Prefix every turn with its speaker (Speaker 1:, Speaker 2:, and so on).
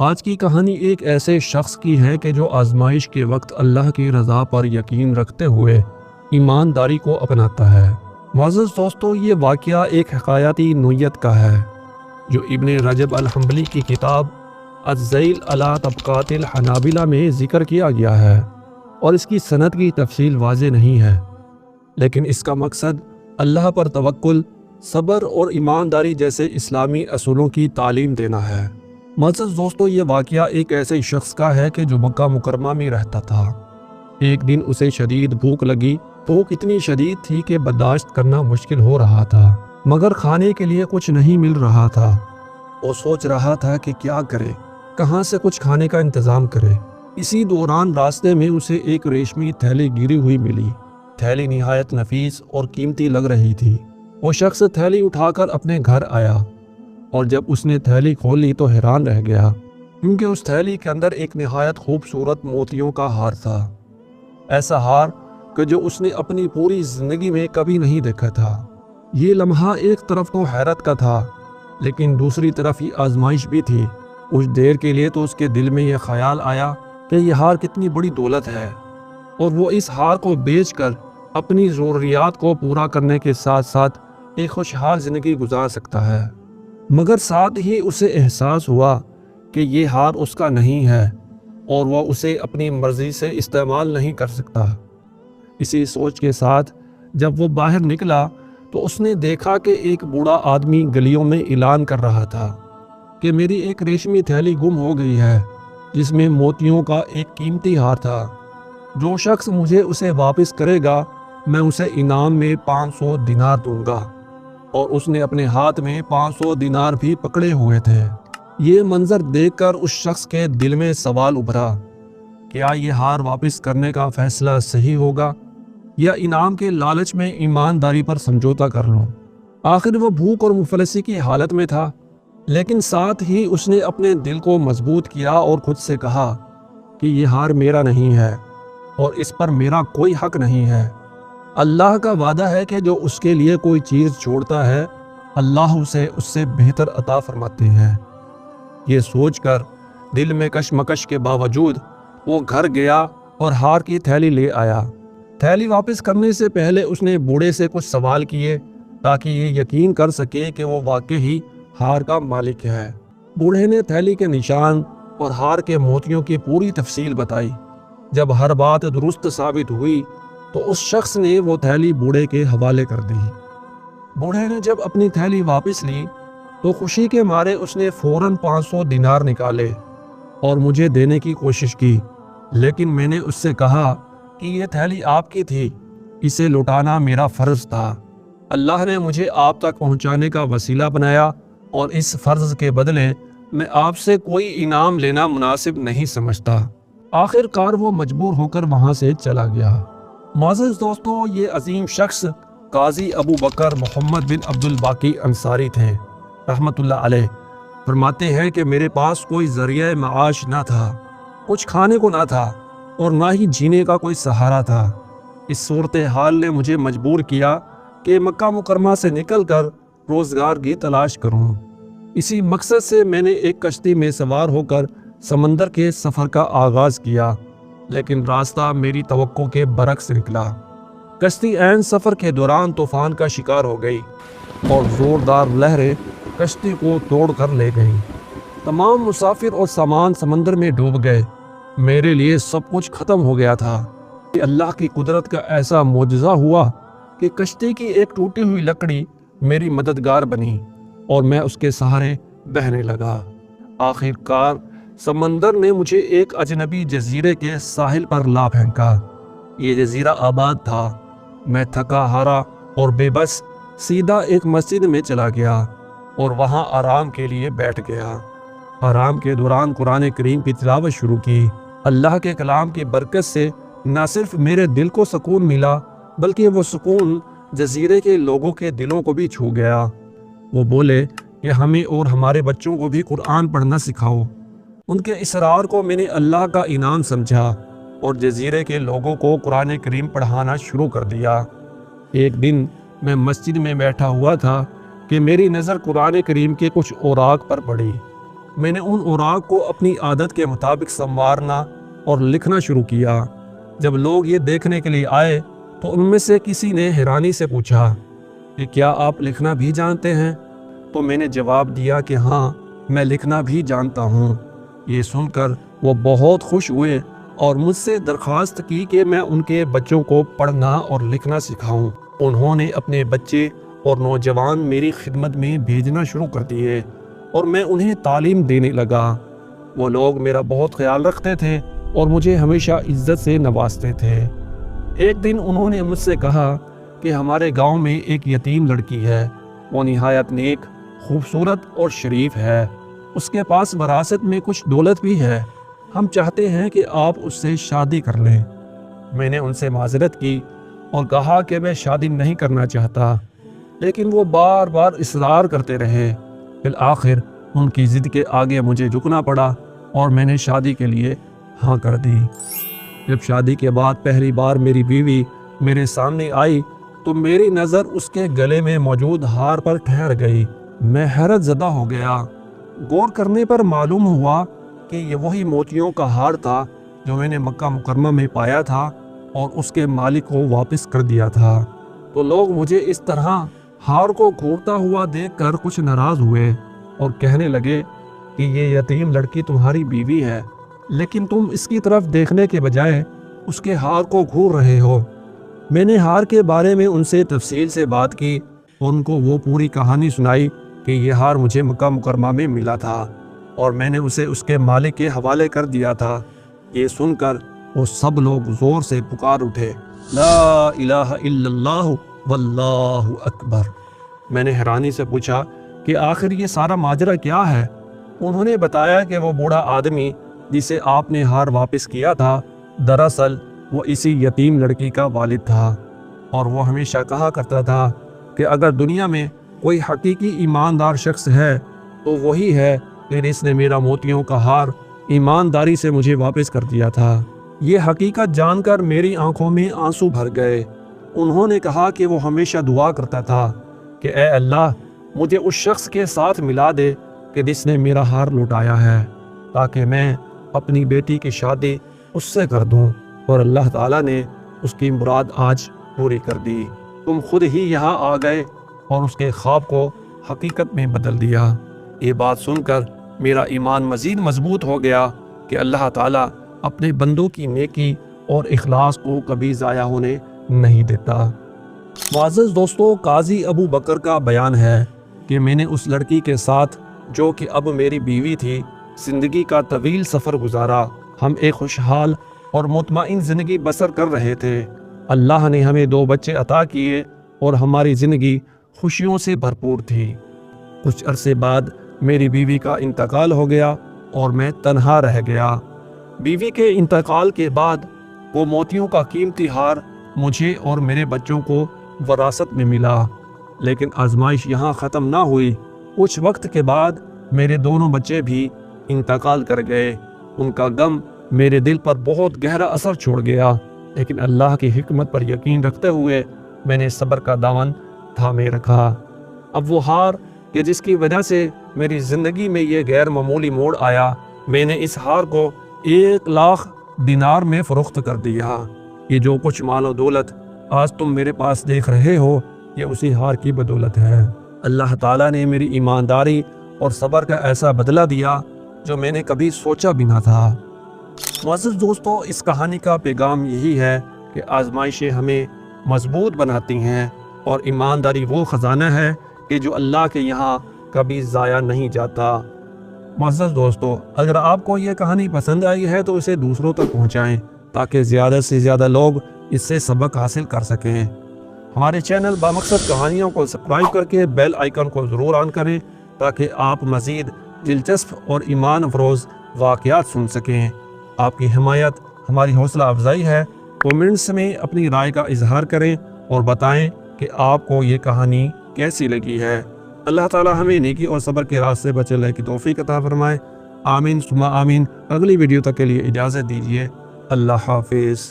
Speaker 1: آج کی کہانی ایک ایسے شخص کی ہے کہ جو آزمائش کے وقت اللہ کی رضا پر یقین رکھتے ہوئے ایمانداری کو اپناتا ہے۔ معزز دوستو، یہ واقعہ ایک حکایتی نوعیت کا ہے جو ابن رجب الحنبلی کی کتاب الذیل علی طبقات الحنابلہ میں ذکر کیا گیا ہے، اور اس کی سند کی تفصیل واضح نہیں ہے، لیکن اس کا مقصد اللہ پر توکل، صبر اور ایمانداری جیسے اسلامی اصولوں کی تعلیم دینا ہے۔ معزز دوستو، یہ واقعہ ایک ایسے شخص کا ہے کہ جو مکہ مکرمہ میں رہتا تھا۔ ایک دن اسے شدید بھوک لگی۔ بھوک اتنی شدید تھی کہ برداشت کرنا مشکل ہو رہا تھا، مگر کھانے کے لیے کچھ نہیں مل رہا تھا۔ وہ سوچ رہا تھا کہ کیا کرے، کہاں سے کچھ کھانے کا انتظام کرے۔ اسی دوران راستے میں اسے ایک ریشمی تھیلی گری ہوئی ملی۔ تھیلی نہایت نفیس اور قیمتی لگ رہی تھی۔ وہ شخص تھیلی اٹھا کر اپنے گھر آیا، اور جب اس نے تھیلی کھولی تو حیران رہ گیا، کیونکہ اس تھیلی کے اندر ایک نہایت خوبصورت موتیوں کا ہار تھا۔ ایسا ہار کہ جو اس نے اپنی پوری زندگی میں کبھی نہیں دیکھا تھا۔ یہ لمحہ ایک طرف تو حیرت کا تھا، لیکن دوسری طرف یہ آزمائش بھی تھی۔ کچھ دیر کے لیے تو اس کے دل میں یہ خیال آیا کہ یہ ہار کتنی بڑی دولت ہے، اور وہ اس ہار کو بیچ کر اپنی ضروریات کو پورا کرنے کے ساتھ ساتھ ایک خوشحال زندگی گزار سکتا ہے۔ مگر ساتھ ہی اسے احساس ہوا کہ یہ ہار اس کا نہیں ہے، اور وہ اسے اپنی مرضی سے استعمال نہیں کر سکتا۔ اسی سوچ کے ساتھ جب وہ باہر نکلا تو اس نے دیکھا کہ ایک بوڑھا آدمی گلیوں میں اعلان کر رہا تھا کہ میری ایک ریشمی تھیلی گم ہو گئی ہے جس میں موتیوں کا ایک قیمتی ہار تھا۔ جو شخص مجھے اسے واپس کرے گا میں اسے انعام میں 500 دینار دوں گا، اور اس نے اپنے ہاتھ میں 500 دینار بھی پکڑے ہوئے تھے۔ یہ منظر دیکھ کر اس شخص کے دل میں سوال ابھرا، کیا یہ ہار واپس کرنے کا فیصلہ صحیح ہوگا، یا انعام کے لالچ میں ایمانداری پر سمجھوتا کر لوں؟ آخر وہ بھوک اور مفلسی کی حالت میں تھا، لیکن ساتھ ہی اس نے اپنے دل کو مضبوط کیا اور خود سے کہا کہ یہ ہار میرا نہیں ہے، اور اس پر میرا کوئی حق نہیں ہے۔ اللہ کا وعدہ ہے کہ جو اس کے لیے کوئی چیز چھوڑتا ہے اللہ اسے اس سے بہتر عطا فرماتے ہیں۔ یہ سوچ کر دل میں کشمکش کے باوجود وہ گھر گیا اور ہار کی تھیلی لے آیا۔ تھیلی واپس کرنے سے پہلے اس نے بوڑھے سے کچھ سوال کیے تاکہ یہ یقین کر سکے کہ وہ واقعی ہار کا مالک ہے۔ بوڑھے نے تھیلی کے نشان اور ہار کے موتیوں کی پوری تفصیل بتائی۔ جب ہر بات درست ثابت ہوئی تو اس شخص نے وہ تھیلی بوڑھے کے حوالے کر دی۔ بوڑھے نے جب اپنی تھیلی واپس لی تو خوشی کے مارے اس نے فوراً 500 دینار نکالے اور مجھے دینے کی کوشش کی، لیکن میں نے اس سے کہا کہ یہ تھیلی آپ کی تھی، اسے لوٹانا میرا فرض تھا۔ اللہ نے مجھے آپ تک پہنچانے کا وسیلہ بنایا، اور اس فرض کے بدلے میں آپ سے کوئی انعام لینا مناسب نہیں سمجھتا۔ آخر کار وہ مجبور ہو کر وہاں سے چلا گیا۔ معزز دوستو، یہ عظیم شخص قاضی ابو بکر محمد بن عبد الباقی انصاری تھے رحمت اللہ علیہ۔ فرماتے ہیں کہ میرے پاس کوئی ذریعہ معاش نہ تھا، کچھ کھانے کو نہ تھا، اور نہ ہی جینے کا کوئی سہارا تھا۔ اس صورتحال نے مجھے مجبور کیا کہ مکہ مکرمہ سے نکل کر روزگار کی تلاش کروں۔ اسی مقصد سے میں نے ایک کشتی میں سوار ہو کر سمندر کے سفر کا آغاز کیا، لیکن راستہ میری توقع کے برعکس نکلا۔ کشتی عین سفر کے دوران طوفان کا شکار ہو گئی، اور زوردار لہریں کشتی کو توڑ کر لے گئیں۔ تمام مسافر اور سامان سمندر میں ڈوب گئے۔ میرے لیے سب کچھ ختم ہو گیا تھا کہ اللہ کی قدرت کا ایسا معجزہ ہوا کہ کشتی کی ایک ٹوٹی ہوئی لکڑی میری مددگار بنی، اور میں اس کے سہارے بہنے لگا۔ آخر کار سمندر نے مجھے ایک اجنبی جزیرے کے ساحل پر لا پھینکا۔ یہ جزیرہ آباد تھا۔ میں تھکا ہارا اور بے بس سیدھا ایک مسجد میں چلا گیا اور وہاں آرام کے لیے بیٹھ گیا۔ آرام کے دوران قرآن کریم کی تلاوت شروع کی۔ اللہ کے کلام کی برکت سے نہ صرف میرے دل کو سکون ملا، بلکہ وہ سکون جزیرے کے لوگوں کے دلوں کو بھی چھو گیا۔ وہ بولے کہ ہمیں اور ہمارے بچوں کو بھی قرآن پڑھنا سکھاؤ۔ ان کے اصرار کو میں نے اللہ کا انعام سمجھا اور جزیرے کے لوگوں کو قرآن کریم پڑھانا شروع کر دیا۔ ایک دن میں مسجد میں بیٹھا ہوا تھا کہ میری نظر قرآن کریم کے کچھ اوراق پر پڑی۔ میں نے ان اوراق کو اپنی عادت کے مطابق سنوارنا اور لکھنا شروع کیا۔ جب لوگ یہ دیکھنے کے لیے آئے تو ان میں سے کسی نے حیرانی سے پوچھا کہ کیا آپ لکھنا بھی جانتے ہیں؟ تو میں نے جواب دیا کہ ہاں، میں لکھنا بھی جانتا ہوں۔ یہ سن کر وہ بہت خوش ہوئے اور مجھ سے درخواست کی کہ میں ان کے بچوں کو پڑھنا اور لکھنا سکھاؤں۔ انہوں نے اپنے بچے اور نوجوان میری خدمت میں بھیجنا شروع کر دیے اور میں انہیں تعلیم دینے لگا۔ وہ لوگ میرا بہت خیال رکھتے تھے اور مجھے ہمیشہ عزت سے نوازتے تھے۔ ایک دن انہوں نے مجھ سے کہا کہ ہمارے گاؤں میں ایک یتیم لڑکی ہے۔ وہ نہایت نیک، خوبصورت اور شریف ہے۔ اس کے پاس وراثت میں کچھ دولت بھی ہے۔ ہم چاہتے ہیں کہ آپ اس سے شادی کر لیں۔ میں نے ان سے معذرت کی اور کہا کہ میں شادی نہیں کرنا چاہتا، لیکن وہ بار بار اصرار کرتے رہے۔ بالآخر ان کی ضد کے آگے مجھے جھکنا پڑا اور میں نے شادی کے لیے ہاں کر دی۔ جب شادی کے بعد پہلی بار میری بیوی میرے سامنے آئی تو میری نظر اس کے گلے میں موجود ہار پر ٹھہر گئی۔ میں حیرت زدہ ہو گیا۔ غور کرنے پر معلوم ہوا کہ یہ وہی موتیوں کا ہار تھا جو میں نے مکہ مکرمہ میں پایا تھا اور اس کے مالک کو واپس کر دیا تھا۔ تو لوگ مجھے اس طرح ہار کو گھورتا ہوا دیکھ کر کچھ ناراض ہوئے اور کہنے لگے کہ یہ یتیم لڑکی تمہاری بیوی ہے، لیکن تم اس کی طرف دیکھنے کے بجائے اس کے ہار کو گھور رہے ہو۔ میں نے ہار کے بارے میں ان سے تفصیل سے بات کی اور ان کو وہ پوری کہانی سنائی کہ یہ ہار مجھے مکہ مکرمہ میں ملا تھا اور میں نے اسے اس کے مالک کے حوالے کر دیا تھا۔ یہ سن کر وہ سب لوگ زور سے پکار اٹھے، لا الہ الا اللہ واللہ اکبر۔ میں نے حیرانی سے پوچھا کہ آخر یہ سارا ماجرا کیا ہے؟ انہوں نے بتایا کہ وہ بوڑھا آدمی جسے آپ نے ہار واپس کیا تھا، دراصل وہ اسی یتیم لڑکی کا والد تھا، اور وہ ہمیشہ کہا کرتا تھا کہ اگر دنیا میں کوئی حقیقی ایماندار شخص ہے تو وہی ہے کہ جس نے میرا موتیوں کا ہار ایمانداری سے مجھے واپس کر دیا تھا۔ یہ حقیقت جان کر میری آنکھوں میں آنسو بھر گئے۔ انہوں نے کہا کہ وہ ہمیشہ دعا کرتا تھا کہ اے اللہ، مجھے اس شخص کے ساتھ ملا دے کہ جس نے میرا ہار لوٹایا ہے، تاکہ میں اپنی بیٹی کی شادی اس سے کر دوں، اور اللہ تعالیٰ نے اس کی مراد آج پوری کر دی۔ تم خود ہی یہاں آ گئے اور اس کے خواب کو حقیقت میں بدل دیا۔ یہ بات سن کر میرا ایمان مزید مضبوط ہو گیا کہ اللہ تعالیٰ اپنے بندوں کی نیکی اور اخلاص کو کبھی ضائع ہونے نہیں دیتا۔ معزز دوستو، قاضی ابو بکر کا بیان ہے کہ میں نے اس لڑکی کے ساتھ جو کہ اب میری بیوی تھی زندگی کا طویل سفر گزارا۔ ہم ایک خوشحال اور مطمئن زندگی بسر کر رہے تھے۔ اللہ نے ہمیں 2 بچے عطا کیے اور ہماری زندگی خوشیوں سے بھرپور تھی۔ کچھ عرصے بعد میری بیوی کا انتقال ہو گیا اور میں تنہا رہ گیا۔ بیوی کے انتقال کے بعد وہ موتیوں کا قیمتی ہار مجھے اور میرے بچوں کو وراثت میں ملا، لیکن آزمائش یہاں ختم نہ ہوئی۔ کچھ وقت کے بعد میرے دونوں بچے بھی انتقال کر گئے۔ ان کا غم میرے دل پر بہت گہرا اثر چھوڑ گیا، لیکن اللہ کی حکمت پر یقین رکھتے ہوئے میں نے صبر کا دامن تھامے رکھا۔ اب وہ ہار کہ جس کی وجہ سے میری زندگی میں یہ غیر معمولی موڑ آیا، میں نے اس ہار کو 1,00,000 دینار میں فروخت کر دیا۔ یہ جو کچھ مال و دولت آج تم میرے پاس دیکھ رہے ہو، یہ اسی ہار کی بدولت ہے۔ اللہ تعالیٰ نے میری ایمانداری اور صبر کا ایسا بدلہ دیا جو میں نے کبھی سوچا بھی نہ تھا۔ معزز دوستو، اس کہانی کا پیغام یہی ہے کہ آزمائشیں ہمیں مضبوط بناتی ہیں، اور ایمانداری وہ خزانہ ہے کہ جو اللہ کے یہاں کبھی ضائع نہیں جاتا۔ معزز دوستو، اگر آپ کو یہ کہانی پسند آئی ہے تو اسے دوسروں تک پہنچائیں تاکہ زیادہ سے زیادہ لوگ اس سے سبق حاصل کر سکیں۔ ہمارے چینل بامقصد کہانیوں کو سبسکرائب کر کے بیل آئیکن کو ضرور آن کریں تاکہ آپ مزید دلچسپ اور ایمان افروز واقعات سن سکیں۔ آپ کی حمایت ہماری حوصلہ افزائی ہے۔ کومنٹس میں اپنی رائے کا اظہار کریں اور بتائیں کہ آپ کو یہ کہانی کیسی لگی ہے۔ اللہ تعالیٰ ہمیں نیکی اور صبر کے راستے پر چلنے کی توفیق عطا فرمائے۔ آمین ثم آمین۔ اگلی ویڈیو تک کے لیے اجازت دیجیے۔ اللہ حافظ۔